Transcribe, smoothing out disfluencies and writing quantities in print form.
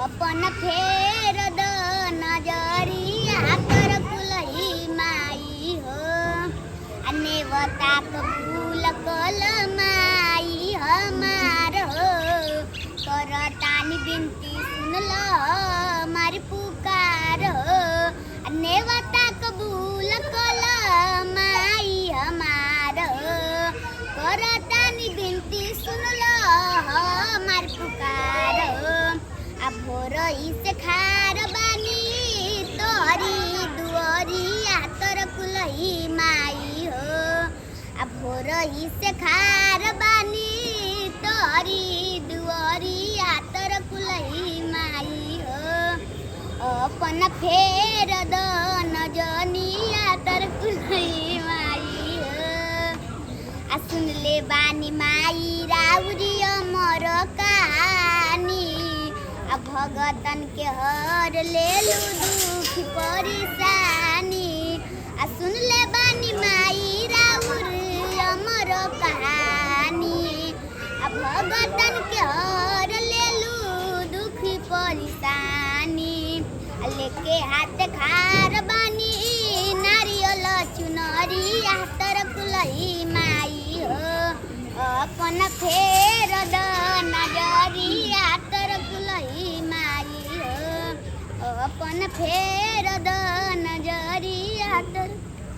अपन फेर द नजरिया तर कुलही माई हो नेवता कबूल कल माई हमार हो करतानी बिनती सुनल हमारी पुकार हो नेवता कबूल कल माई हमार हो करतानी बिनती सुनल हमारी पुकार हो अब भोरई से खार बानी तोरी दुआरिया तर कुलही माई हो अब भोरई से खार बानी तोरी दुआरिया तर कुलही माई हो अपन फेर द नजनिया तर कुलही माई हो आ सुन ले बानी माई राउरी अमर कहानी आ भगतन के हर ले लू दुख परेशानी आ सुन ले बानी माई राउरी अमर कहानी आ भगतन के हर ले लू दुख परेशानी आ लेके हाथ खार बानी नारियल चुनरी तर कुलही माई हो अपन फेर द नजरिया तर कुलही माई हो अपन फेर द